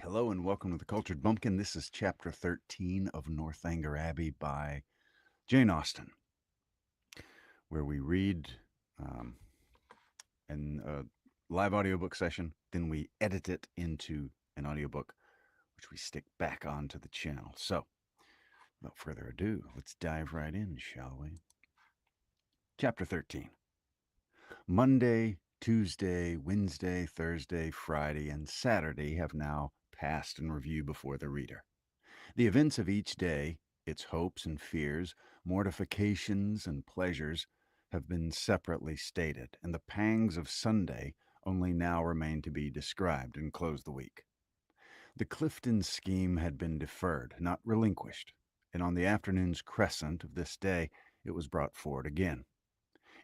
Hello and welcome to the Cultured Bumpkin. This is chapter 13 of Northanger Abbey by Jane Austen, where we read um, in a live audiobook session, then we edit it into an audiobook, which we stick back onto the channel. So, without further ado, let's dive right in, shall we? Chapter 13. Monday, Tuesday, Wednesday, Thursday, Friday, and Saturday have now passed in review before the reader. The events of each day, its hopes and fears, mortifications and pleasures, have been separately stated, and the pangs of Sunday only now remain to be described and close the week. The Clifton scheme had been deferred, not relinquished, and on the afternoon's crescent of this day it was brought forward again.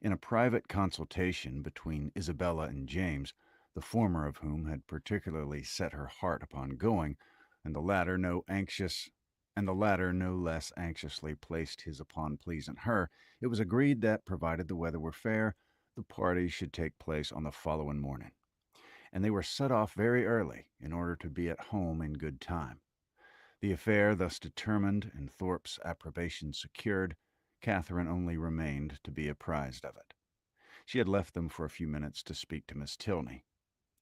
In a private consultation between Isabella and James, the former of whom had particularly set her heart upon going, and the latter no less anxiously placed his upon pleasing her, it was agreed that, provided the weather were fair, the party should take place on the following morning, and they were set off very early in order to be at home in good time. The affair thus determined and Thorpe's approbation secured, Catherine only remained to be apprised of it. She had left them for a few minutes to speak to Miss Tilney.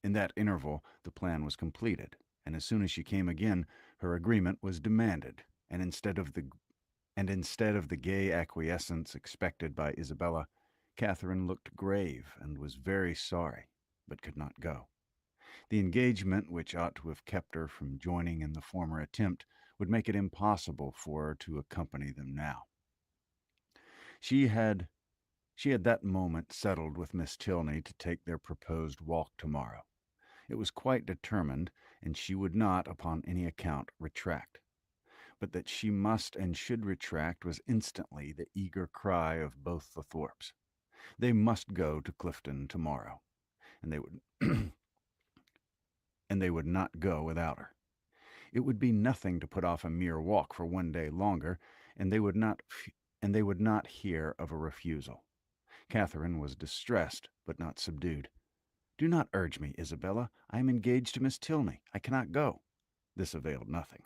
In that interval the plan was completed, and as soon as she came again, her agreement was demanded, and instead of the gay acquiescence expected by Isabella, Catherine looked grave and was very sorry, but could not go. The engagement which ought to have kept her from joining in the former attempt would make it impossible for her to accompany them now. She had that moment settled with Miss Tilney to take their proposed walk tomorrow. It was quite determined, and she would not, upon any account, retract. But that she must and should retract was instantly the eager cry of both the Thorpes. They must go to Clifton tomorrow, and they would and they would not go without her. It would be nothing to put off a mere walk for one day longer, and they would not hear of a refusal. Catherine was distressed, but not subdued. "Do not urge me, Isabella. I am engaged to Miss Tilney. I cannot go." This availed nothing.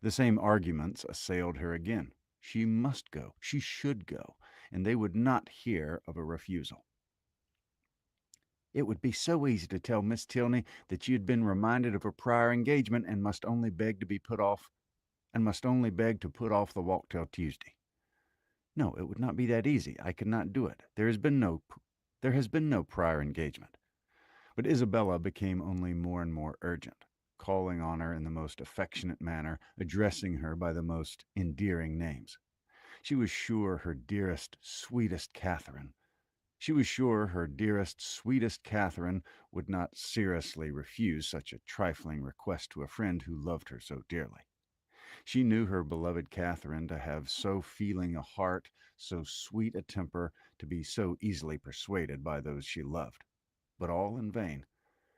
The same arguments assailed her again. She must go. She should go, and they would not hear of a refusal. "It would be so easy to tell Miss Tilney that you had been reminded of her prior engagement and must only beg to put off the walk till Tuesday." "No, it would not be that easy. I could not do it. There has been no prior engagement." But Isabella became only more and more urgent, calling on her in the most affectionate manner, addressing her by the most endearing names. She was sure her dearest, sweetest Catherine would not seriously refuse such a trifling request to a friend who loved her so dearly. She knew her beloved Catherine to have so feeling a heart, so sweet a temper, to be so easily persuaded by those she loved. But all in vain.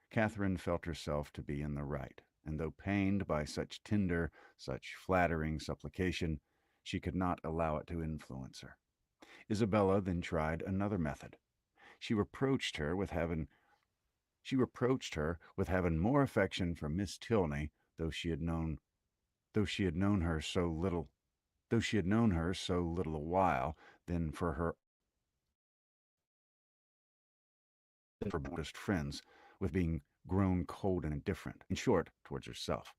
Catherine felt herself to be in the right, and though pained by such tender, such flattering supplication, she could not allow it to influence her. Isabella then tried another method. She reproached her with having more affection for Miss Tilney, though she had known her so little a while, than for her oldest friends, with being grown cold and indifferent, in short, towards herself.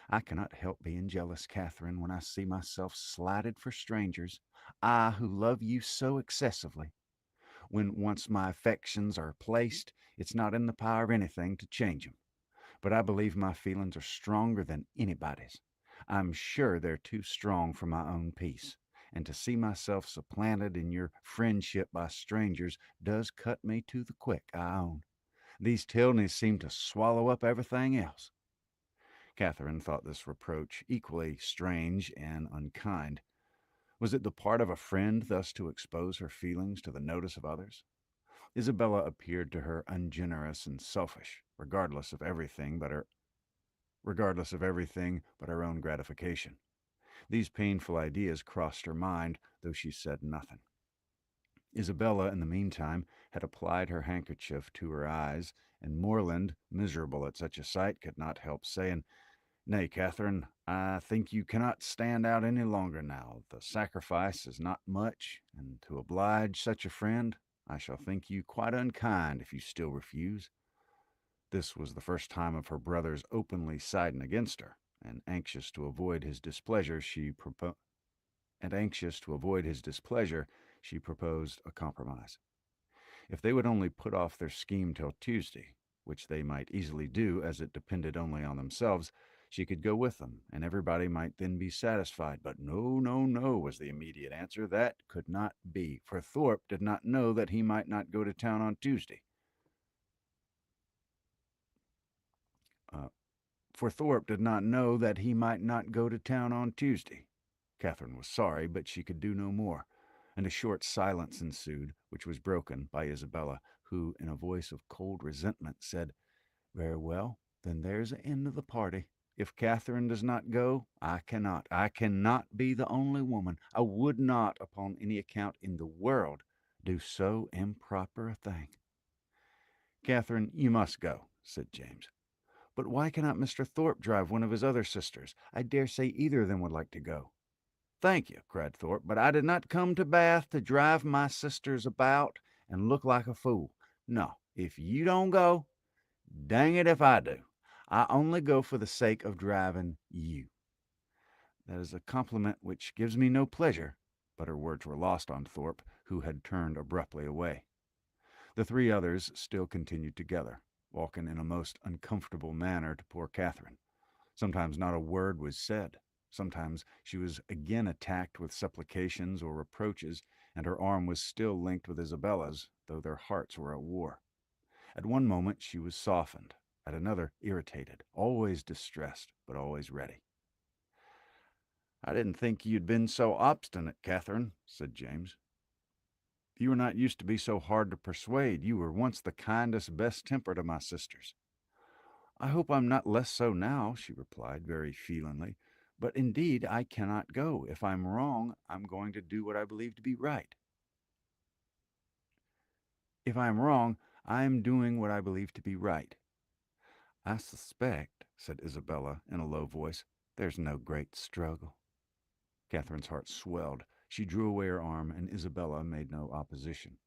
"I cannot help being jealous, Catherine, when I see myself slighted for strangers, I who love you so excessively. When once my affections are placed, it's not in the power of anything to change 'em. But I believe my feelings are stronger than anybody's. I'm sure they're too strong for my own peace, and to see myself supplanted in your friendship by strangers does cut me to the quick, I own. These Tilneys seem to swallow up everything else." Catherine thought this reproach equally strange and unkind. Was it the part of a friend thus to expose her feelings to the notice of others? Isabella appeared to her ungenerous and selfish, regardless of everything but her own gratification. These painful ideas crossed her mind, though she said nothing. Isabella, in the meantime, had applied her handkerchief to her eyes, and Morland, miserable at such a sight, could not help saying, "Nay, Catherine, I think you cannot stand out any longer now. The sacrifice is not much, and to oblige such a friend, I shall think you quite unkind if you still refuse." This was the first time of her brother's openly siding against her, and anxious to avoid his displeasure, she proposed a compromise. If they would only put off their scheme till Tuesday, which they might easily do, as it depended only on themselves, she could go with them, and everybody might then be satisfied. But no, no, no, was the immediate answer. That could not be, for Thorpe did not know that he might not go to town on Tuesday. Uh, for Thorpe did not know that he might not go to town on Tuesday. Catherine was sorry, but she could do no more, and a short silence ensued, which was broken by Isabella, who, in a voice of cold resentment, said, "Very well, then there's an end of the party. If Catherine does not go, I cannot. I cannot be the only woman. I would not, upon any account in the world, do so improper a thing." "Catherine, you must go," said James. "But why cannot Mr. Thorpe drive one of his other sisters? I dare say either of them would like to go." "Thank you," cried Thorpe, "but I did not come to Bath to drive my sisters about and look like a fool. No, if you don't go, dang it if I do. I only go for the sake of driving you." "That is a compliment which gives me no pleasure." But her words were lost on Thorpe, who had turned abruptly away. The three others still continued together, walking in a most uncomfortable manner to poor Catherine. Sometimes not a word was said. Sometimes she was again attacked with supplications or reproaches, and her arm was still linked with Isabella's, though their hearts were at war. At one moment she was softened, at another irritated, always distressed, but always ready. "I didn't think you'd been so obstinate, Catherine," said James. "You were not used to be so hard to persuade. You were once the kindest, best tempered of my sisters." "I hope I'm not less so now," she replied, very feelingly. "But indeed I cannot go. If I'm wrong, I'm going to do what I believe to be right. If I'm wrong, I'm doing what I believe to be right." "I suspect," said Isabella in a low voice, "there's no great struggle." Catherine's heart swelled. She drew away her arm, and Isabella made no opposition.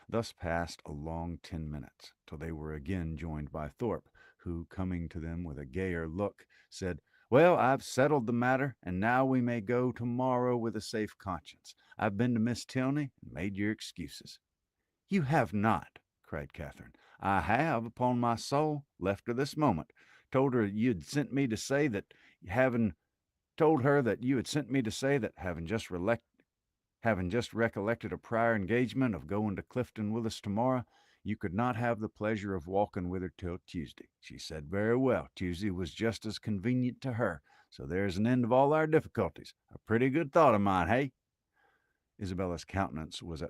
Thus passed a long 10 minutes, till they were again joined by Thorpe, who, coming to them with a gayer look, said, "Well, I've settled the matter, and now we may go tomorrow with a safe conscience. I've been to Miss Tilney and made your excuses." "You have not," cried Catherine. "I have, upon my soul. Left her this moment. Told her you'd sent me to say that having told her that you had sent me to say that having just recollected a prior engagement of going to Clifton with us tomorrow, you could not have the pleasure of walking with her till Tuesday. She said very well, Tuesday was just as convenient to her, so there's an end of all our difficulties. A pretty good thought of mine, hey?" Isabella's countenance was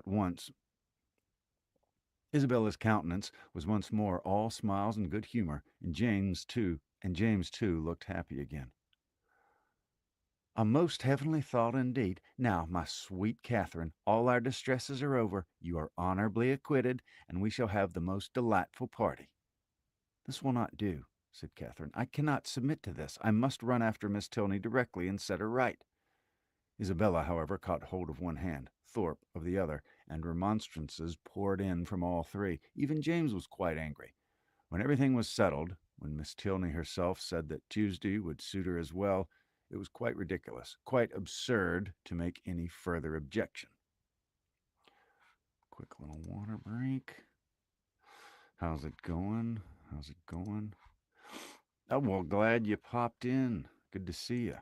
once more all smiles and good humor, and James too looked happy again. "A most heavenly thought indeed. Now, my sweet Catherine, all our distresses are over. You are honorably acquitted, and we shall have the most delightful party." "This will not do," said Catherine. "I cannot submit to this. I must run after Miss Tilney directly and set her right." Isabella, however, caught hold of one hand, Thorpe of the other, and remonstrances poured in from all three. Even James was quite angry. When everything was settled, when Miss Tilney herself said that Tuesday would suit her as well, it was quite ridiculous, quite absurd to make any further objection. Quick little water break. How's it going? Oh, well, glad you popped in. Good to see you.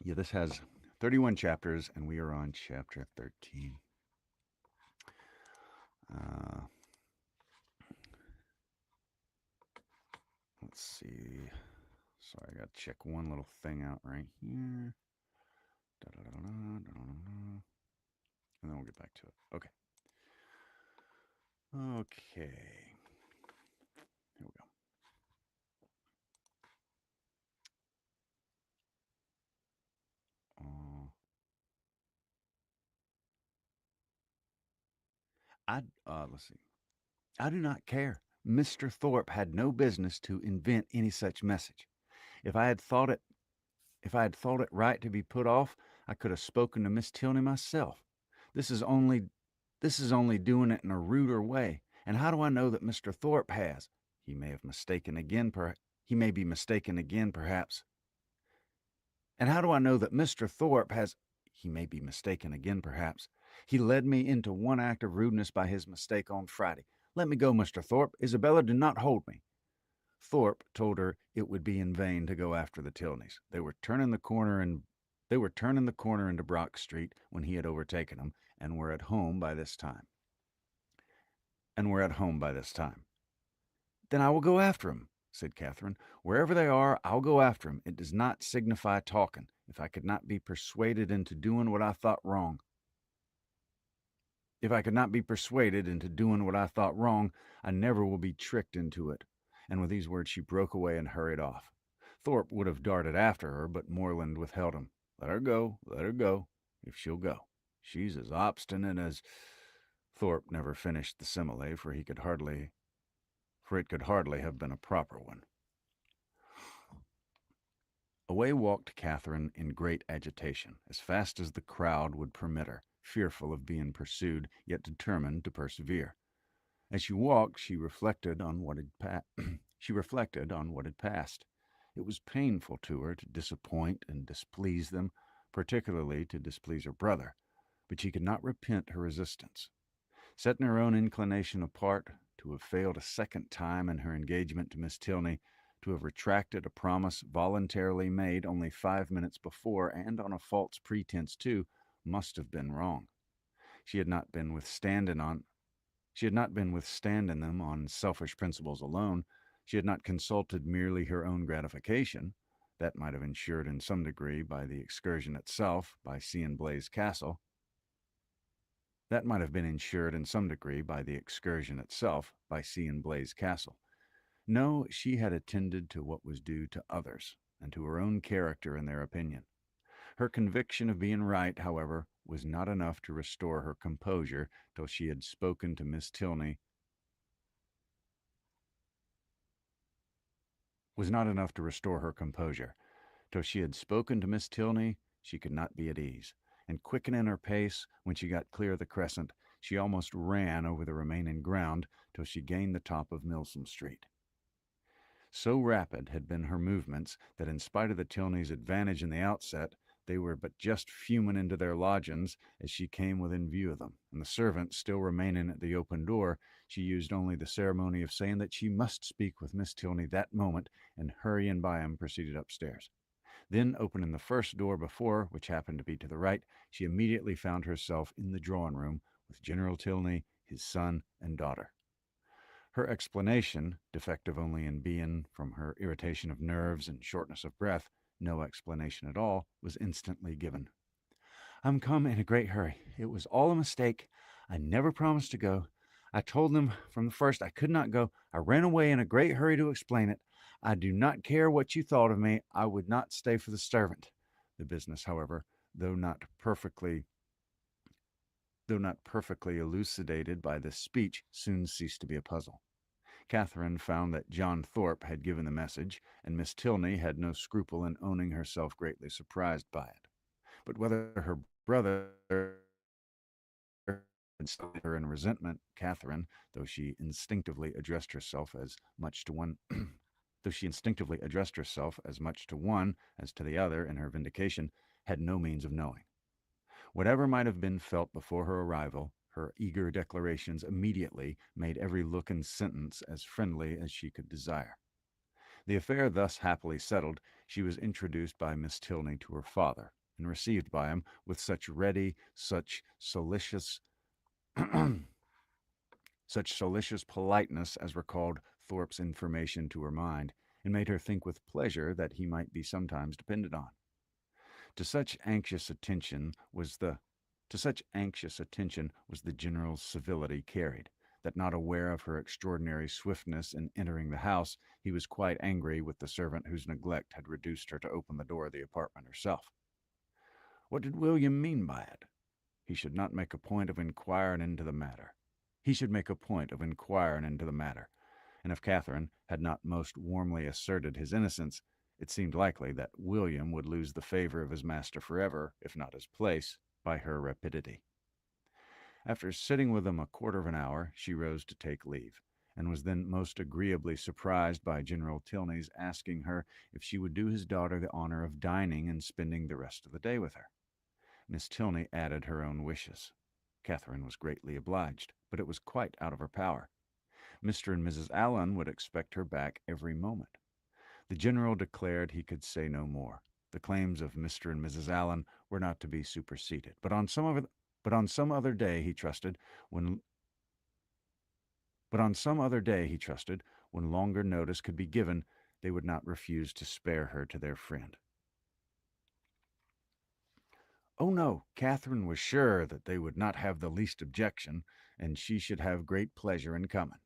Yeah, this has 31 chapters, and we are on chapter 13. Let's see. Sorry, I got to check one little thing out right here. And then we'll get back to it. Okay. Here we go. Let's see. I do not care. Mr. Thorpe had no business to invent any such message. If I had thought it if I had thought it right to be put off, I could have spoken to Miss Tilney myself. This is only this is only doing it in a ruder way. And how do I know that Mr. Thorpe has? He may have mistaken again, he may be mistaken again, perhaps. And how do I know that Mr. Thorpe has? He may be mistaken again, perhaps. He led me into one act of rudeness by his mistake on Friday. Let me go, Mr. Thorpe. Isabella, do not hold me. Thorpe told her it would be in vain to go after the Tilneys. They were turning the corner into Brock Street when he had overtaken them, and were at home by this time. Then I will go after 'em, said Catherine. Wherever they are, I'll go after 'em. It does not signify talking, if I could not be persuaded into doing what I thought wrong. If I could not be persuaded into doing what I thought wrong, I never will be tricked into it. And with these words she broke away and hurried off. Thorpe would have darted after her, but Moreland withheld him. Let her go, if she'll go. She's as obstinate as... Thorpe never finished the simile, for it could hardly have been a proper one. Away walked Catherine in great agitation, as fast as the crowd would permit her, fearful of being pursued, yet determined to persevere. As she walked, she reflected on what had passed. It was painful to her to disappoint and displease them, particularly to displease her brother, but she could not repent her resistance. Setting her own inclination apart, to have failed a second time in her engagement to Miss Tilney, to have retracted a promise voluntarily made only 5 minutes before, and on a false pretense too, must have been wrong. She had not been withstanding them on selfish principles alone. She had not consulted merely her own gratification. That might have ensured in some degree by the excursion itself, by seeing Blaise Castle. That might have been ensured in some degree by the excursion itself, by seeing Blaise Castle. No, she had attended to what was due to others, and to her own character and their opinion. Her conviction of being right, however, was not enough to restore her composure till she had spoken to Miss Tilney. She could not be at ease, and quickening her pace, when she got clear of the crescent, she almost ran over the remaining ground till she gained the top of Milsom Street. So rapid had been her movements that, in spite of the Tilneys' advantage in the outset, they were but just fuming into their lodgings as she came within view of them, and the servant still remaining at the open door, she used only the ceremony of saying that she must speak with Miss Tilney that moment, and hurrying by him proceeded upstairs. Then, opening the first door before, which happened to be to the right, she immediately found herself in the drawing-room with General Tilney, his son, and daughter. Her explanation, defective only in being, from her irritation of nerves and shortness of breath, no explanation at all, was instantly given. "I'm come in a great hurry. It was all a mistake. I never promised to go. I told them from the first I could not go. I ran away in a great hurry to explain it. I do not care what you thought of me. I would not stay for the servant." The business, however, though not perfectly elucidated by this speech, soon ceased to be a puzzle. Catherine found that John Thorpe had given the message, and Miss Tilney had no scruple in owning herself greatly surprised by it. But whether her brother had stung her in resentment, Catherine, though she instinctively addressed herself as much to one as to the other in her vindication, had no means of knowing. Whatever might have been felt before her arrival, her eager declarations immediately made every look and sentence as friendly as she could desire. The affair thus happily settled, she was introduced by Miss Tilney to her father, and received by him with such solicitous politeness as recalled Thorpe's information to her mind, and made her think with pleasure that he might be sometimes depended on. To such anxious attention was the general's civility carried, that, not aware of her extraordinary swiftness in entering the house, he was quite angry with the servant whose neglect had reduced her to open the door of the apartment herself. What did William mean by it? He should not make a point of inquiring into the matter. He should make a point of inquiring into the matter, and if Catherine had not most warmly asserted his innocence, it seemed likely that William would lose the favor of his master forever, if not his place, by her rapidity. After sitting with him a quarter of an hour, she rose to take leave, and was then most agreeably surprised by General Tilney's asking her if she would do his daughter the honor of dining and spending the rest of the day with her. Miss Tilney added her own wishes. Catherine was greatly obliged, but it was quite out of her power. Mr. and Mrs. Allen would expect her back every moment. The general declared he could say no more. The claims of Mr. and Mrs. Allen were not to be superseded, but on some other day he trusted, when longer notice could be given, they would not refuse to spare her to their friend. Oh no, Catherine was sure that they would not have the least objection, and she should have great pleasure in coming.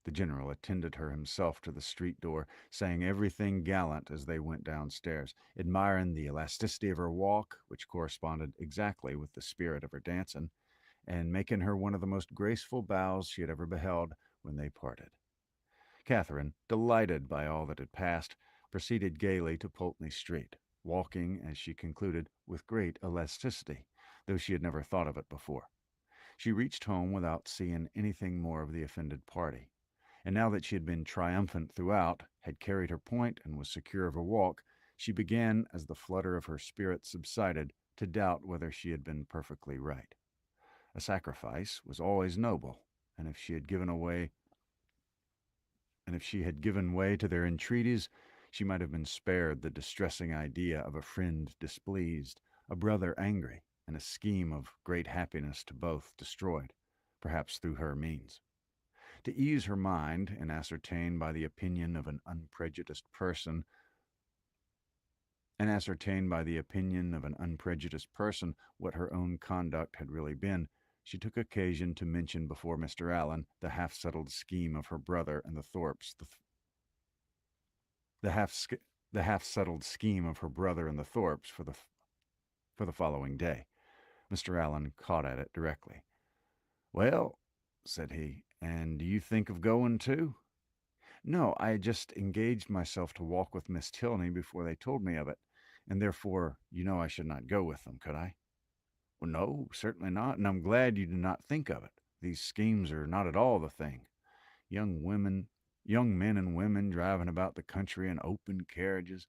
The general attended her himself to the street door, saying everything gallant as they went downstairs, admiring the elasticity of her walk, which corresponded exactly with the spirit of her dancing, and making her one of the most graceful bows she had ever beheld when they parted. Catherine, delighted by all that had passed, proceeded gaily to Pulteney Street, walking, as she concluded, with great elasticity, though she had never thought of it before. She reached home without seeing anything more of the offended party, and now that she had been triumphant throughout, had carried her point, and was secure of her walk, she began, as the flutter of her spirits subsided, to doubt whether she had been perfectly right. A sacrifice was always noble, and if she had given way to their entreaties, she might have been spared the distressing idea of a friend displeased, a brother angry, and a scheme of great happiness to both destroyed, perhaps through her means. To ease her mind, and ascertain by the opinion of an unprejudiced person what her own conduct had really been, she took occasion to mention before Mr. Allen the half-settled scheme of her brother and the Thorpes, the half-settled scheme of her brother and the Thorpes for the following day. Mr. Allen caught at it directly. "Well," said he, "and do you think of going too?" "No, I had just engaged myself to walk with Miss Tilney before they told me of it, and therefore you know I should not go with them, could I?" "Well, no, certainly not, and I'm glad you do not think of it. These schemes are not at all the thing. Young men and women driving about the country in open carriages.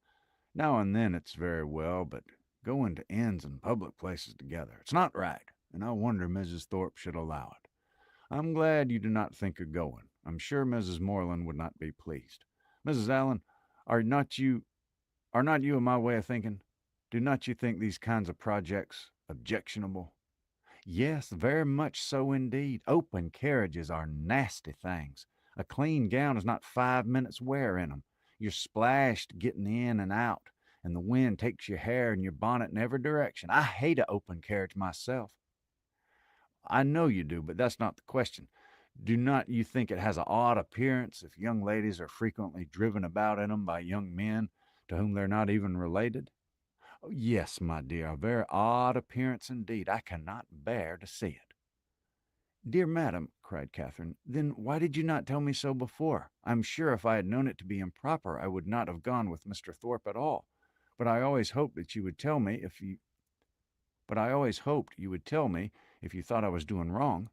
Now and then it's very well, but going to inns and public places together, it's not right, and I wonder Mrs. Thorpe should allow it. I'm glad you do not think of going. I'm sure Mrs. Moreland would not be pleased. Mrs. Allen, are not you of my way of thinking? Do not you think these kinds of projects objectionable?" "Yes, very much so indeed. Open carriages are nasty things. A clean gown is not 5 minutes' wear in 'em. You're splashed getting in and out, and the wind takes your hair and your bonnet in every direction. I hate a open carriage myself." "I know you do, but that's not the question. Do not you think it has an odd appearance if young ladies are frequently driven about in 'em by young men to whom they're not even related?" "Oh, yes, my dear, a very odd appearance indeed. I cannot bear to see it." "Dear madam," cried Catherine, "then why did you not tell me so before? I'm sure if I had known it to be improper, I would not have gone with Mr. Thorpe at all. But I always hoped that you would tell me if you thought I was doing wrong."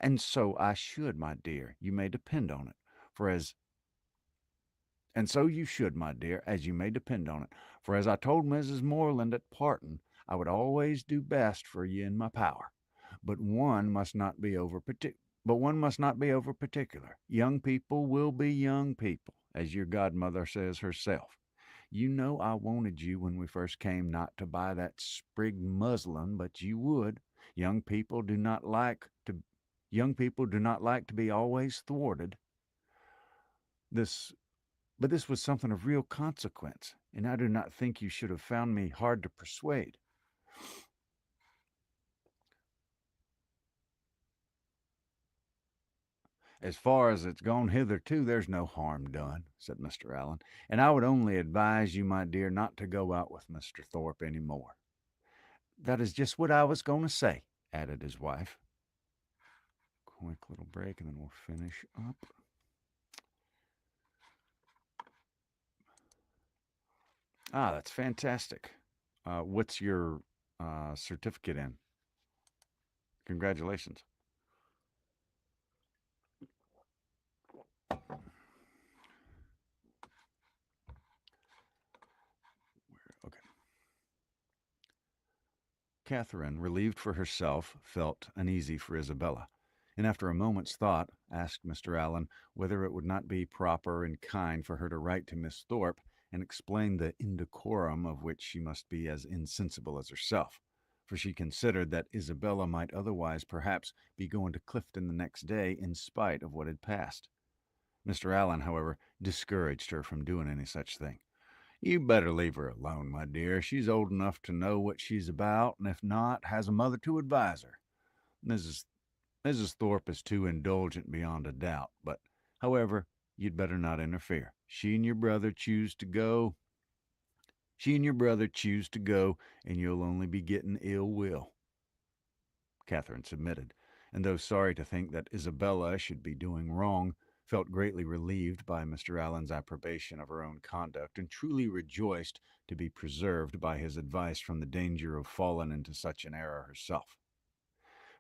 "And so I should, my dear, you may depend on it. For as And so you should, my dear, as you may depend on it. For as I told Mrs. Moreland at parting, I would always do best for ye in my power. But one must not be over particular. Young people will be young people, as your godmother says herself. You know I wanted you when we first came not to buy that sprigged muslin, but you would. Young people do not like to be always thwarted. This But this was something of real consequence, and I do not think you should have found me hard to persuade." "As far as it's gone hitherto, there's no harm done," said Mr. Allen, "and I would only advise you, my dear, not to go out with Mr. Thorpe any more." "That is just what I was going to say," added his wife. quick little break and then we'll finish up. Ah, that's fantastic. What's your certificate in? Congratulations. Okay. Catherine, relieved for herself, felt uneasy for Isabella, and after a moment's thought, asked Mr. Allen whether it would not be proper and kind for her to write to Miss Thorpe and explain the indecorum of which she must be as insensible as herself, for she considered that Isabella might otherwise perhaps be going to Clifton the next day in spite of what had passed. Mr. Allen, however, discouraged her from doing any such thing. You better leave her alone, my dear. She's old enough to know what she's about, and if not, has a mother to advise her. Mrs. Thorpe is too indulgent beyond a doubt, but, however, you'd better not interfere. She and your brother choose to go. She and your brother choose to go, and you'll only be getting ill will. Catherine submitted, and though sorry to think that Isabella should be doing wrong, felt greatly relieved by Mr. Allen's approbation of her own conduct, and truly rejoiced to be preserved by his advice from the danger of falling into such an error herself.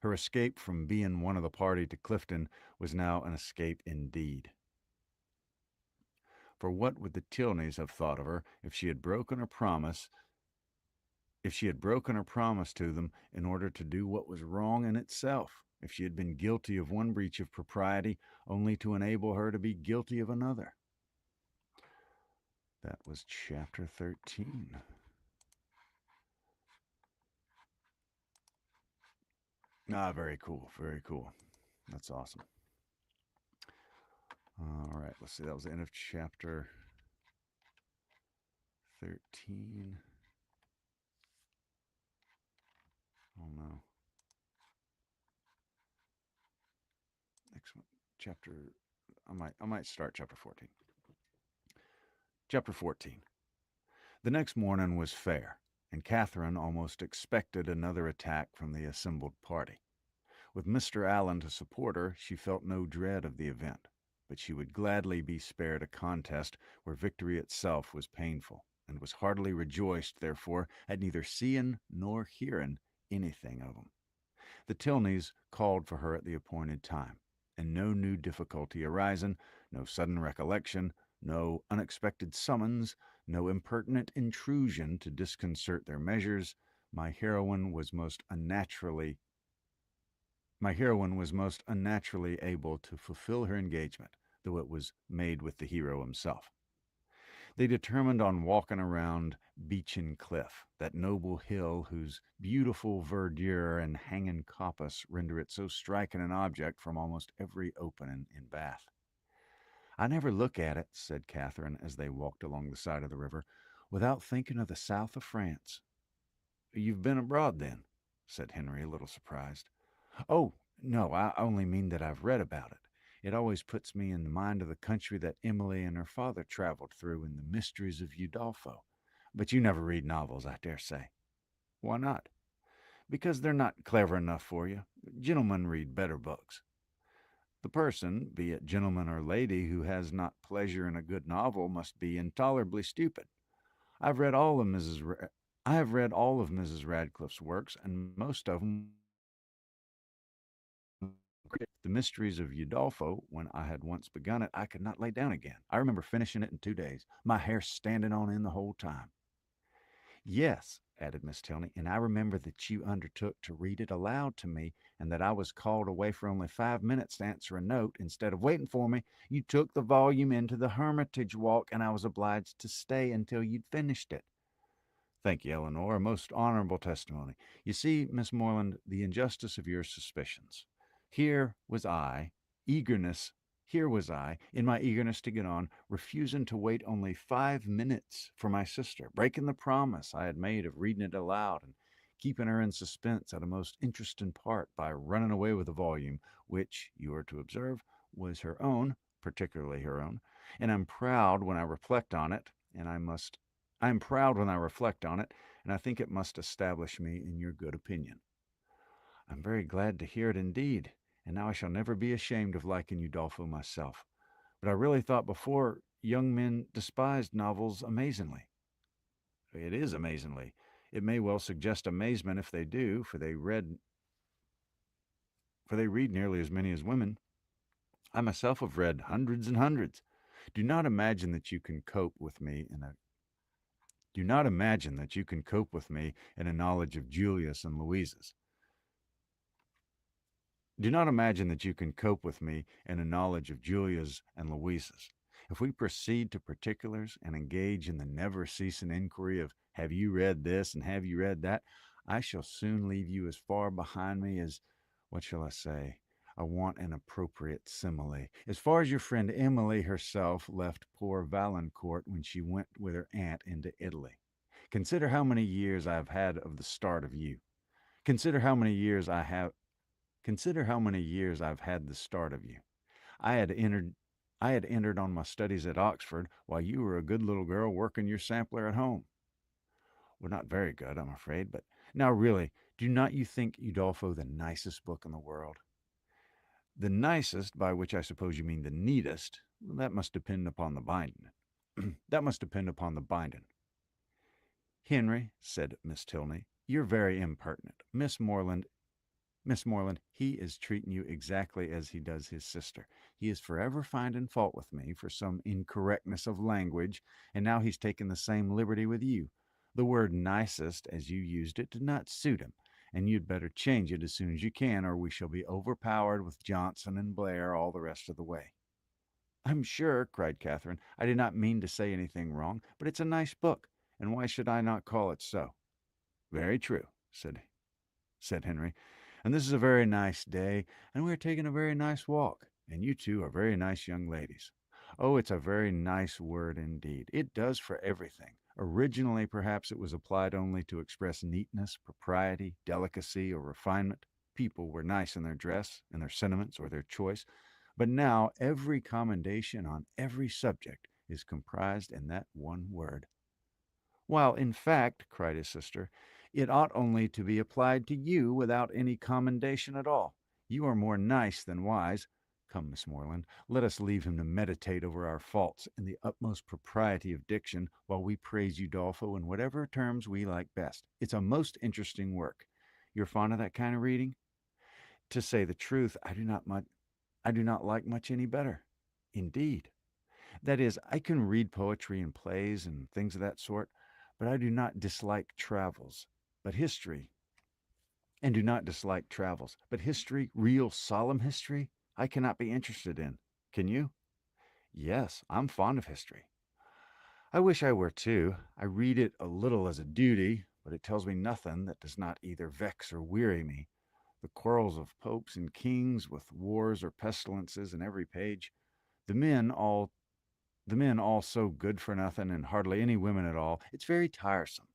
Her escape from being one of the party to Clifton was now an escape indeed. For what would the Tilneys have thought of her if she had broken her promise to them in order to do what was wrong in itself, if she had been guilty of one breach of propriety only to enable her to be guilty of another? That was chapter 13. Ah, very cool. Very cool. That's awesome. All right, let's see. That was the end of chapter 13. Oh no. Next one. Chapter I might start chapter 14. Chapter 14. The next morning was fair, and Catherine almost expected another attack from the assembled party. With Mr. Allen to support her, she felt no dread of the event, but she would gladly be spared a contest where victory itself was painful, and was heartily rejoiced, therefore, at neither seeing nor hearing anything of them. The Tilneys called for her at the appointed time, and no new difficulty arising, no sudden recollection, no unexpected summons, no impertinent intrusion to disconcert their measures, my heroine was most unnaturally able to fulfill her engagement, though it was made with the hero himself. They determined on walking around Beechen Cliff, that noble hill whose beautiful verdure and hanging coppice render it so striking an object from almost every opening in Bath. I never look at it, said Catherine as they walked along the side of the river, without thinking of the south of France. You've been abroad, then? Said Henry, a little surprised. Oh, no, I only mean that I've read about it. It always puts me in the mind of the country that Emily and her father traveled through in the mysteries of Udolpho. But you never read novels, I dare say. Why not? Because they're not clever enough for you. Gentlemen read better books. The person, be it gentleman or lady, who has not pleasure in a good novel must be intolerably stupid. I've read all of Mrs. Ra- I have read all of Mrs. Radcliffe's works, and most of them. The Mysteries of Udolpho, when I had once begun it, I could not lay down again. I remember finishing it in 2 days, my hair standing on end the whole time. Yes, added Miss Tilney, and I remember that you undertook to read it aloud to me, and that I was called away for only 5 minutes to answer a note. Instead of waiting for me, you took the volume into the Hermitage Walk, and I was obliged to stay until you'd finished it. Thank you, Eleanor. A most honorable testimony. You see, Miss Morland, the injustice of your suspicions. Here was I, eagerness, here was I, in my eagerness to get on, refusing to wait only 5 minutes for my sister, breaking the promise I had made of reading it aloud and keeping her in suspense at a most interesting part by running away with a volume, which, you are to observe, was her own, particularly her own, and I'm proud when I reflect on it, I am proud when I reflect on it, and I think it must establish me in your good opinion. I'm very glad to hear it indeed, And now I shall never be ashamed of liking Udolpho myself. But I really thought before young men despised novels amazingly. It is amazingly. It may well suggest amazement if they do, for they read nearly as many as women. I myself have read hundreds and hundreds. Do not imagine that you can cope with me in a do not imagine that you can cope with me in a knowledge of Julius and Louisa's. Do not imagine that you can cope with me in a knowledge of Julia's and Louisa's. If we proceed to particulars and engage in the never ceasing inquiry of have you read this and have you read that, I shall soon leave you as far behind me as, what shall I say? I want an appropriate simile. As far as your friend Emily herself left poor Valancourt when she went with her aunt into Italy. Consider how many years I have had of the start of you. Consider how many years I have Consider how many years I've had the start of you. I had entered I had entered on my studies at Oxford while you were a good little girl working your sampler at home. Well, not very good, I'm afraid, but now really, do not you think Udolpho the nicest book in the world? The nicest, by which I suppose you mean the neatest, well, that must depend upon the binding. That must depend upon the binding. Henry, said Miss Tilney, you're very impertinent. Miss Moreland, he is treating you exactly as he does his sister. He is forever finding fault with me for some incorrectness of language, and now he's taken the same liberty with you. The word nicest, as you used it, did not suit him, and you'd better change it as soon as you can, or we shall be overpowered with Johnson and Blair all the rest of the way. I'm sure, cried Catherine, I did not mean to say anything wrong, but it's a nice book, and why should I not call it so? Very true, said Henry. And this is a very nice day, and we are taking a very nice walk, and you two are very nice young ladies. Oh, it's a very nice word indeed. It does for everything. Originally, perhaps it was applied only to express neatness, propriety, delicacy, or refinement. People were nice in their dress, in their sentiments, or their choice. But now every commendation on every subject is comprised in that one word. While, in fact, cried his sister, it ought only to be applied to you without any commendation at all. You are more nice than wise. Come, Miss Moreland, let us leave him to meditate over our faults in the utmost propriety of diction, while we praise Udolpho in whatever terms we like best. It's a most interesting work. You're fond of that kind of reading? To say the truth, I do not like much any better. Indeed. That is, I can read poetry and plays and things of that sort, but I do not dislike travels. But history, and do not dislike travels. But history, real solemn history, I cannot be interested in. Can you? Yes, I'm fond of history. I wish I were too. I read it a little as a duty, but it tells me nothing that does not either vex or weary me. The quarrels of popes and kings, with wars or pestilences in every page, the men all the men all so good for nothing and hardly any women at all. It's very tiresome.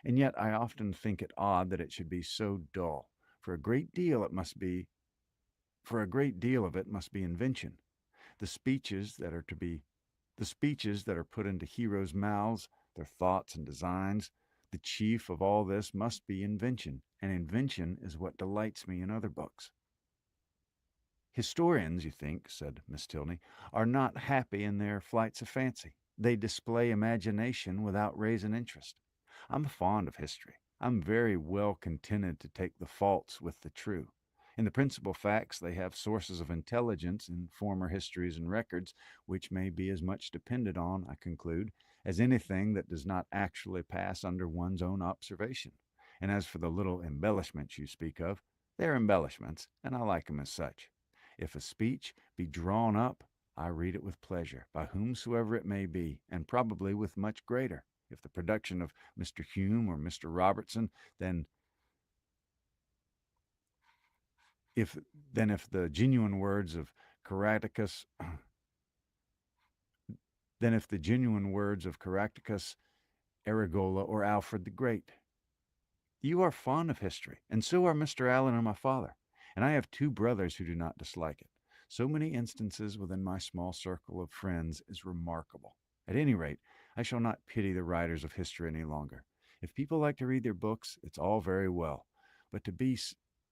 And yet I often think it odd that it should be so dull. For a great deal it must be for a great deal of it must be invention. The speeches that are to be the speeches that are put into heroes' mouths, their thoughts and designs, the chief of all this must be invention, and invention is what delights me in other books. Historians, you think, said Miss Tilney, are not happy in their flights of fancy. They display imagination without raising interest. I'm fond of history. I'm very well contented to take the false with the true. In the principal facts, they have sources of intelligence in former histories and records, which may be as much depended on, I conclude, as anything that does not actually pass under one's own observation. And as for the little embellishments you speak of, they're embellishments, and I like them as such. If a speech be drawn up, I read it with pleasure, by whomsoever it may be, and probably with much greater. If the production of Mr. Hume or Mr. Robertson, then if if the genuine words of Caractacus, then if the genuine words of Caractacus, Aragola, or Alfred the Great. You are fond of history, and so are Mr. Allen and my father, and I have two brothers who do not dislike it. So many instances within my small circle of friends is remarkable. At any rate, I shall not pity the writers of history any longer. If people like to read their books, it's all very well, but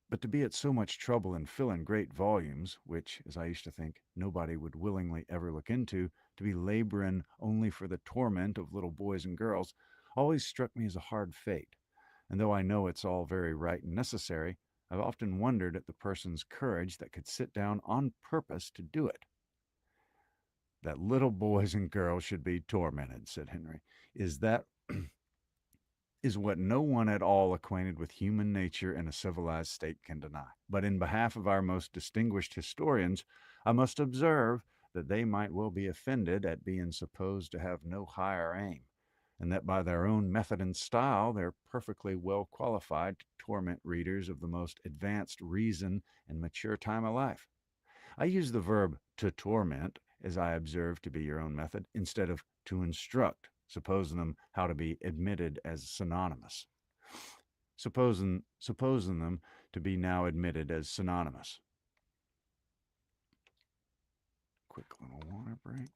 But to be at so much trouble and fill in great volumes, which, as I used to think, nobody would willingly ever look into, to be laborin' only for the torment of little boys and girls, always struck me as a hard fate. And though I know it's all very right and necessary, I've often wondered at the person's courage that could sit down on purpose to do it. That little boys and girls should be tormented, said Henry. Is that is what no one at all acquainted with human nature in a civilized state can deny. But in behalf of our most distinguished historians, I must observe that they might well be offended at being supposed to have no higher aim, and that by their own method and style they're perfectly well qualified to torment readers of the most advanced reason and mature time of life. I use the verb to torment, as I observe to be your own method, instead of to instruct, supposing them how to be admitted as synonymous. Supposing them to be now admitted as synonymous. Quick little water break.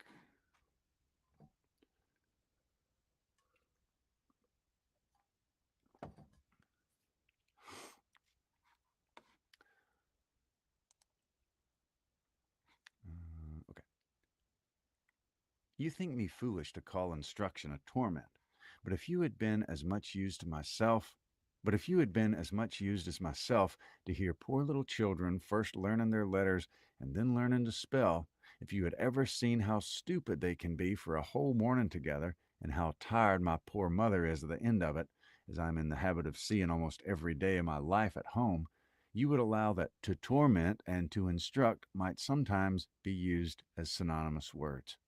Okay. You think me foolish to call instruction a torment, but if you had been as much used to myself, but if you had been as much used as myself to hear poor little children first learning their letters and then learning to spell, if you had ever seen how stupid they can be for a whole morning together, and how tired my poor mother is at the end of it, as I'm in the habit of seeing almost every day of my life at home, you would allow that to torment and to instruct might sometimes be used as synonymous words.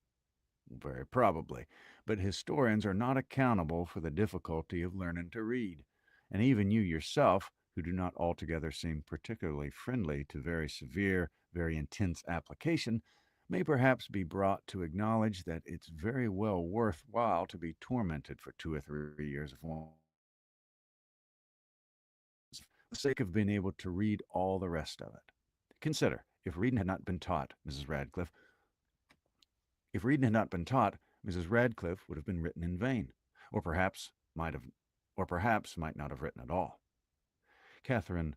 Very probably. But historians are not accountable for the difficulty of learning to read. And even you yourself, who do not altogether seem particularly friendly to very severe, very intense application, may perhaps be brought to acknowledge that it's very well worthwhile to be tormented for 2 or 3 years of one for the sake of being able to read all the rest of it. Consider, if reading had not been taught, Mrs. Radcliffe, if reading had not been taught, Mrs. Radcliffe would have been written in vain, or perhaps might have, or perhaps might not have written at all. Catherine,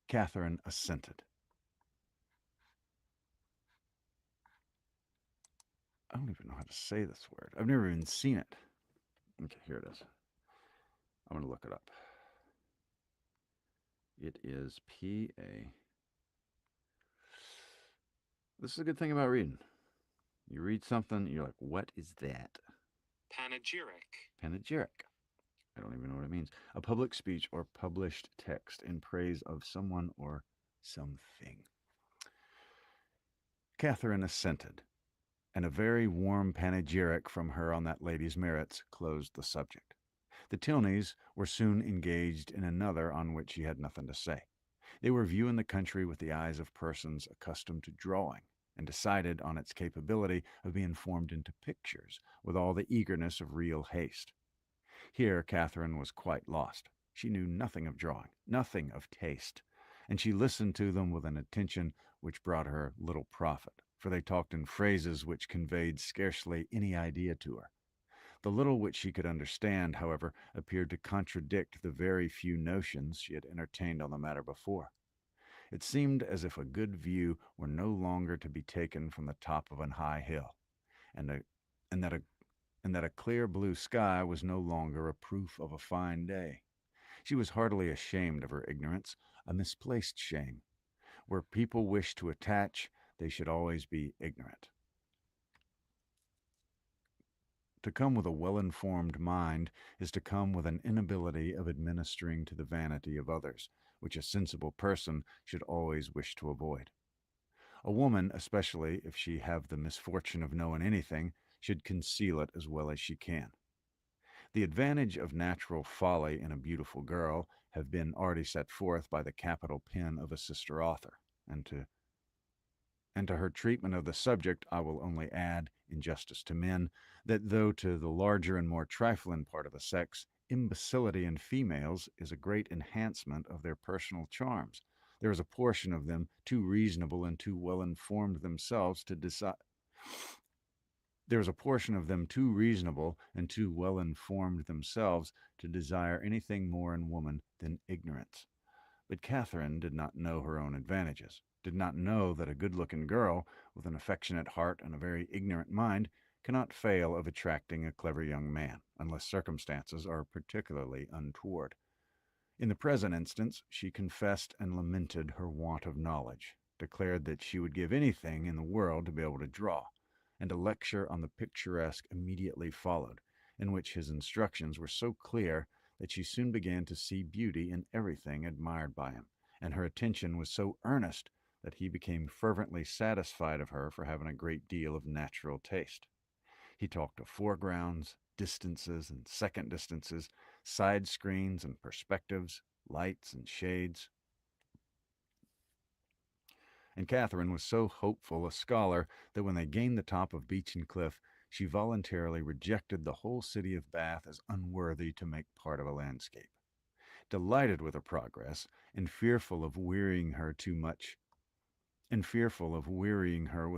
Catherine assented. I don't even know how to say this word. I've never even seen it. Okay, here it is. I'm going to look it up. It is P-A. This is a good thing about reading. You read something, you're like, what is that? Panegyric. Panegyric. I don't even know what it means. A public speech or published text in praise of someone or something. Catherine assented, and a very warm panegyric from her on that lady's merits closed the subject. The Tilneys were soon engaged in another on which she had nothing to say. They were viewing the country with the eyes of persons accustomed to drawing, and decided on its capability of being formed into pictures with all the eagerness of real haste. Here Catherine was quite lost. She knew nothing of drawing, nothing of taste, and she listened to them with an attention which brought her little profit, for they talked in phrases which conveyed scarcely any idea to her. The little which she could understand, however, appeared to contradict the very few notions she had entertained on the matter before. It seemed as if a good view were no longer to be taken from the top of an high hill, and, a, and that a and that a clear blue sky was no longer a proof of a fine day. She was heartily ashamed of her ignorance, a misplaced shame. Where people wish to attach, they should always be ignorant. To come with a well informed mind is to come with an inability of administering to the vanity of others, which a sensible person should always wish to avoid. A woman, especially if she have the misfortune of knowing anything, should conceal it as well as she can. The advantage of natural folly in a beautiful girl have been already set forth by the capital pen of a sister author, and to her treatment of the subject I will only add, in justice to men, that though to the larger and more trifling part of the sex, imbecility in females is a great enhancement of their personal charms, there is a portion of them too reasonable and too well informed themselves to decide There was a portion of them too reasonable and too well informed themselves to desire anything more in woman than ignorance. But Catherine did not know her own advantages, did not know that a good looking girl with an affectionate heart and a very ignorant mind cannot fail of attracting a clever young man, unless circumstances are particularly untoward. In the present instance, she confessed and lamented her want of knowledge, declared that she would give anything in the world to be able to draw, and a lecture on the picturesque immediately followed, in which his instructions were so clear that she soon began to see beauty in everything admired by him, and her attention was so earnest that he became fervently satisfied of her for having a great deal of natural taste. He talked of foregrounds, distances and second distances, side screens and perspectives, lights and shades. And Catherine was so hopeful a scholar that when they gained the top of Beechen Cliff, she voluntarily rejected the whole city of Bath as unworthy to make part of a landscape. Delighted with her progress, and fearful of wearying her with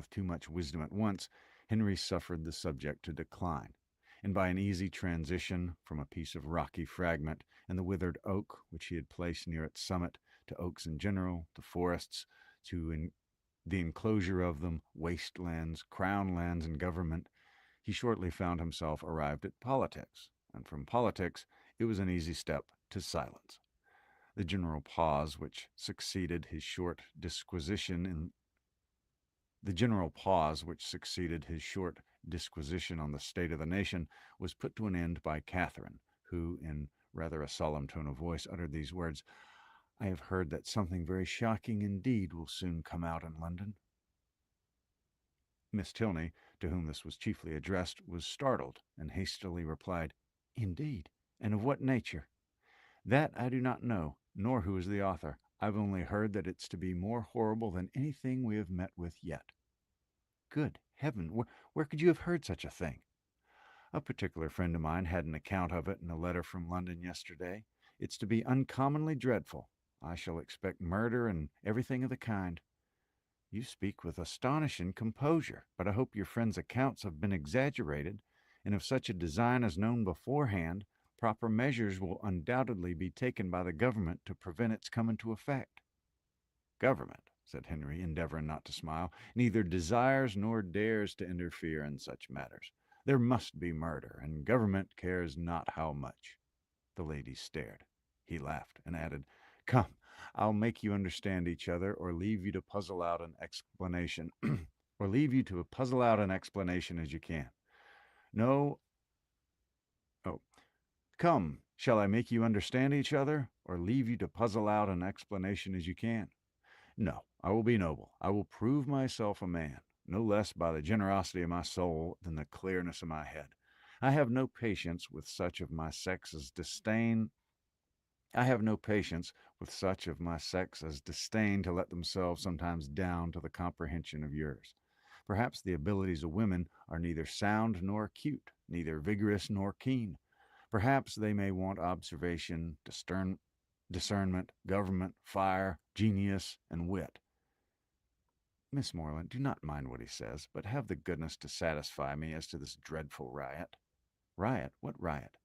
too much wisdom at once, Henry suffered the subject to decline, and by an easy transition from a piece of rocky fragment and the withered oak which he had placed near its summit, to oaks in general, to forests, the enclosure of them, waste lands, crown lands, and government, he shortly found himself arrived at politics, and from politics it was an easy step to silence. The general pause which succeeded his short disquisition in The general pause which succeeded his short disquisition on the state of the nation was put to an end by Catherine, who, in rather a solemn tone of voice, uttered these words: "I have heard that something very shocking indeed will soon come out in London." Miss Tilney, to whom this was chiefly addressed, was startled, and hastily replied, "Indeed, and of what nature?" "That I do not know, nor who is the author. I've only heard that it's to be more horrible than anything we have met with yet." "Good heaven! Where could you have heard such a thing?" "A particular friend of mine had an account of it in a letter from London yesterday. It's to be uncommonly dreadful. I shall expect murder and everything of the kind." "You speak with astonishing composure, but I hope your friend's accounts have been exaggerated, and if such a design is known beforehand, proper measures will undoubtedly be taken by the government to prevent its coming to effect." "Government," said Henry, endeavoring not to smile, "neither desires nor dares to interfere in such matters. There must be murder, and government cares not how much." The lady stared. He laughed, and added, "Come, I'll make you understand each other, or leave you to puzzle out an explanation, or leave you to puzzle out an explanation as you can. No, oh, come, shall I make you understand each other, or leave you to puzzle out an explanation as you can? No, I will be noble. I will prove myself a man, no less by the generosity of my soul than the clearness of my head. I have no patience with such of my sex as disdain I have no patience with such of my sex as disdain to let themselves sometimes down to the comprehension of yours. Perhaps the abilities of women are neither sound nor acute, neither vigorous nor keen. Perhaps they may want observation, discernment, government, fire, genius, and wit. Miss Moreland, do not mind what he says, but have the goodness to satisfy me as to this dreadful riot." "Riot? What riot?"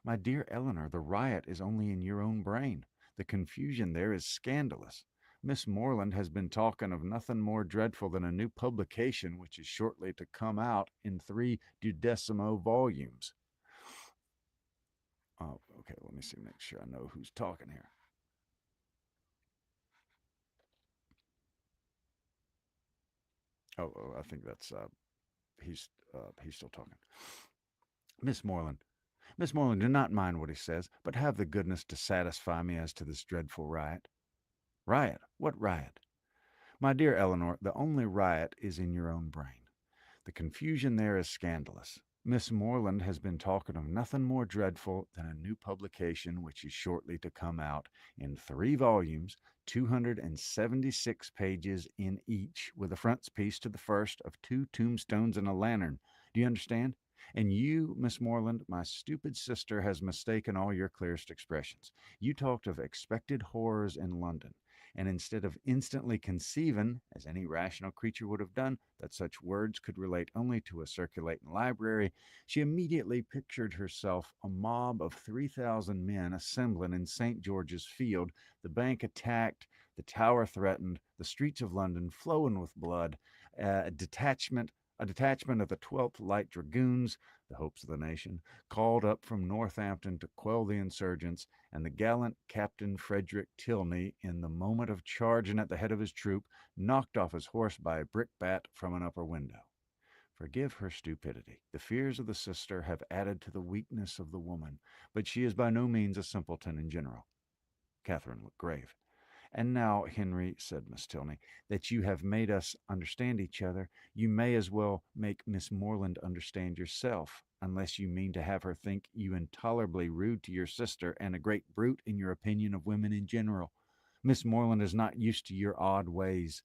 "My dear Eleanor, the riot is only in your own brain. The confusion there is scandalous. Miss Moreland has been talking of nothing more dreadful than a new publication which is shortly to come out in 3 duodecimo volumes." Oh, okay, let me see, make sure I know who's talking here. I think that's he's still talking. Miss Moreland, Miss Moreland, do not mind what he says, but have the goodness to satisfy me as to this dreadful riot." "Riot? What riot?" "My dear Eleanor, the only riot is in your own brain. The confusion there is scandalous. Miss Moreland has been talking of nothing more dreadful than a new publication which is shortly to come out in 3 volumes, 276 pages in each, with a frontispiece to the first of 2 tombstones and a lantern. Do you understand? And you, Miss Moreland, my stupid sister has mistaken all your clearest expressions. You talked of expected horrors in London. and instead of instantly conceiving, as any rational creature would have done, that such words could relate only to a circulating library, she immediately pictured herself a mob of 3,000 men assembling in St. George's Field, the bank attacked, the Tower threatened, the streets of London flowing with blood, a detachment a detachment of the 12th Light Dragoons, the hopes of the nation, called up from Northampton to quell the insurgents, and the gallant Captain Frederick Tilney, in the moment of charging at the head of his troop, knocked off his horse by a brickbat from an upper window. Forgive her stupidity. The fears of the sister have added to the weakness of the woman, but she is by no means a simpleton in general. Catherine looked grave. And now, Henry, said Miss Tilney, that you have made us understand each other, you may as well make Miss Morland understand yourself, unless you mean to have her think you intolerably rude to your sister and a great brute in your opinion of women in general. Miss Morland is not used to your odd ways.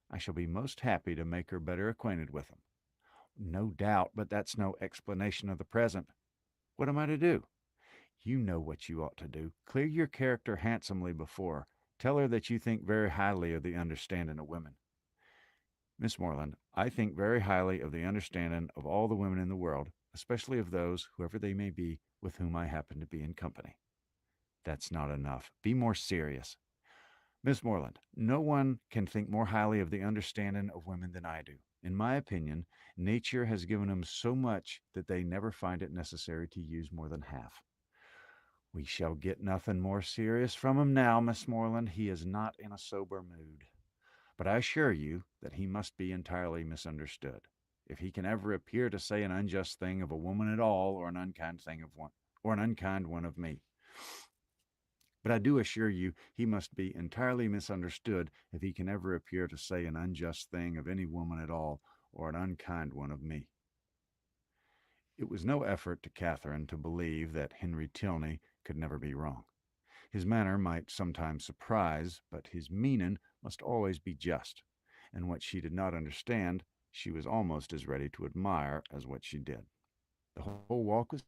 I shall be most happy to make her better acquainted with them. No doubt, but that's no explanation of the present. What am I to do? You know what you ought to do. Clear your character handsomely before her. Tell her that you think very highly of the understanding of women. Miss Morland, I think very highly of the understanding of all the women in the world, especially of those, whoever they may be, with whom I happen to be in company. That's not enough. Be more serious. Miss Morland, no one can think more highly of the understanding of women than I do. In my opinion, nature has given them so much that they never find it necessary to use more than half. We shall get nothing more serious from him now, Miss Morland. He is not in a sober mood. But I assure you that he must be entirely misunderstood. If he can ever appear to say an unjust thing of a woman at all, or an unkind thing of one, or an unkind one of me. But I do assure you he must be entirely misunderstood if he can ever appear to say an unjust thing of any woman at all, or an unkind one of me. It was no effort to Catherine to believe that Henry Tilney could never be wrong. His manner might sometimes surprise, but his meaning must always be just, and what she did not understand she was almost as ready to admire as what she did. The whole walk was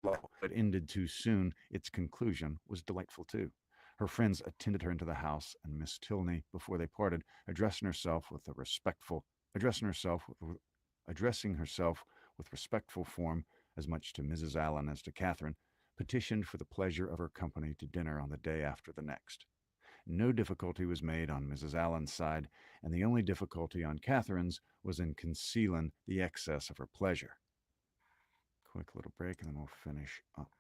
slow, but ended too soon. Its conclusion was delightful too. Her friends attended her into the house, and Miss Tilney, before they parted, addressing herself with, addressing herself with respectful form, as much to Mrs. Allen as to Catherine, petitioned for the pleasure of her company to dinner on the day after the next. No difficulty was made on Mrs. Allen's side, and the only difficulty on Catherine's was in concealing the excess of her pleasure. Quick little break, and then we'll finish up.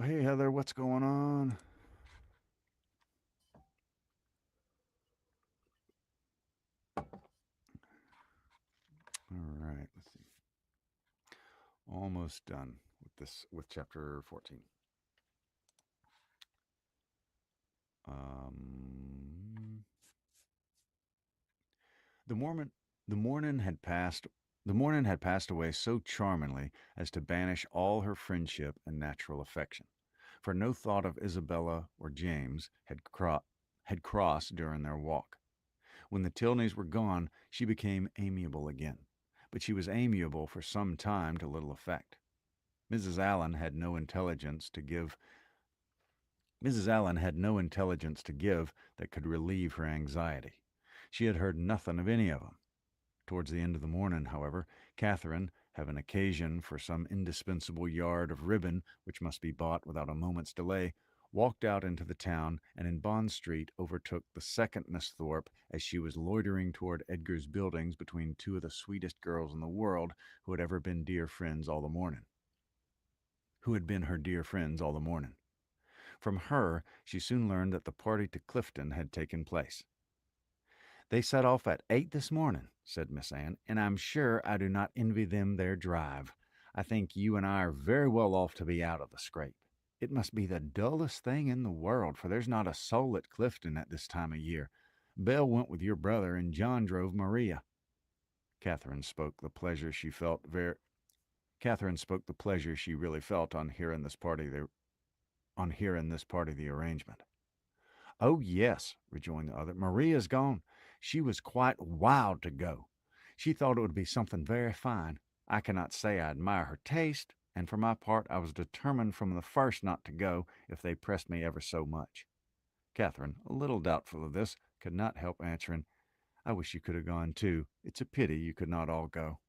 Hey, Heather, what's going on? All right, let's see. Almost done with chapter 14. Um, the Mormon, the morning had passed. The morning had passed away so charmingly as to banish all her friendship and natural affection, for no thought of Isabella or James had crossed during their walk. When the Tilneys were gone, she became amiable again, but she was amiable for some time to little effect. Mrs. Allen had no intelligence to give Mrs. Allen had no intelligence to give that could relieve her anxiety. She had heard nothing of any of them. Towards the end of the morning, however, Catherine, having occasion for some indispensable yard of ribbon which must be bought without a moment's delay, walked out into the town, and in Bond Street overtook the second Miss Thorpe as she was loitering toward Edgar's buildings between two of the sweetest girls in the world who had ever been dear friends all the morning. Who had been her dear friends all the morning. From her, she soon learned that the party to Clifton had taken place. They set off at 8 this morning, said Miss Anne, and I'm sure I do not envy them their drive. I think you and I are very well off to be out of the scrape. It must be the dullest thing in the world, for there's not a soul at Clifton at this time of year. Belle went with your brother, and John drove Maria. Catherine spoke the pleasure she felt very. Catherine spoke the pleasure she really felt on hearing this part of the arrangement. Oh, yes, rejoined the other. Maria's gone. She was quite wild to go. She thought it would be something very fine. I cannot say I admire her taste, and for my part I was determined from the first not to go if they pressed me ever so much. Catherine, a little doubtful of this, could not help answering, I wish you could have gone too. It's a pity you could not all go.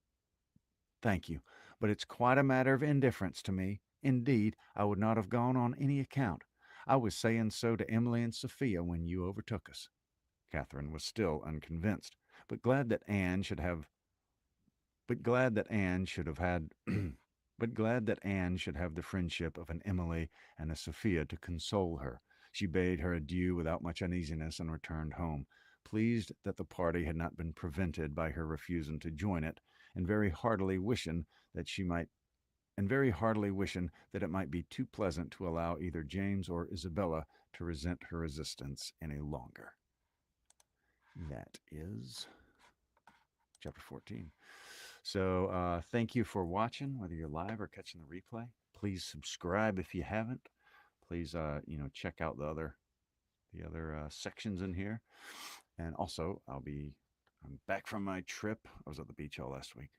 Thank you, but it's quite a matter of indifference to me. Indeed, I would not have gone on any account. I was saying so to Emily and Sophia when you overtook us. Catherine was still unconvinced, but glad that Anne should have but glad that Anne should have had but glad that Anne should have the friendship of an Emily and a Sophia to console her. She bade her adieu without much uneasiness and returned home, pleased that the party had not been prevented by her refusing to join it, and very heartily wishing that she might and very heartily wishing that it might be too pleasant to allow either James or Isabella to resent her resistance any longer. That is chapter 14. So thank you for watching, whether you're live or catching the replay. Please subscribe if you haven't. Please, check out the other sections in here. And also, I'm back from my trip. I was at the beach all last week.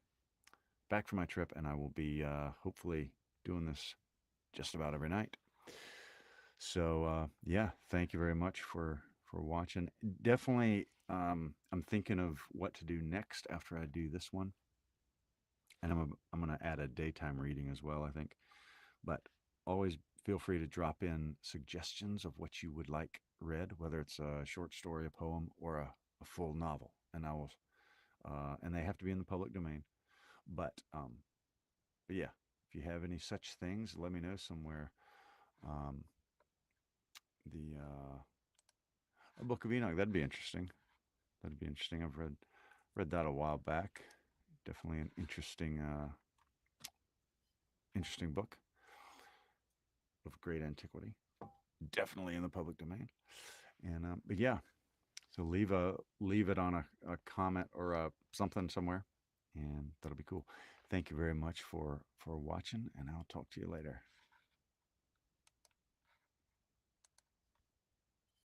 Back from my trip, and I will be hopefully doing this just about every night. So yeah, thank you very much for watching. Definitely, I'm thinking of what to do next after I do this one, and I'm gonna add a daytime reading as well, I think. But always feel free to drop in suggestions of what you would like read, whether it's a short story, a poem, or a full novel, and I will. And they have to be in the public domain. But yeah, if you have any such things, let me know somewhere. Um, the a Book of Enoch, that'd be interesting. That'd be interesting. I've read that a while back. Definitely an interesting book of great antiquity. Definitely in the public domain. And but yeah, so leave it on a comment or something somewhere, and that'll be cool. Thank you very much for watching, and I'll talk to you later.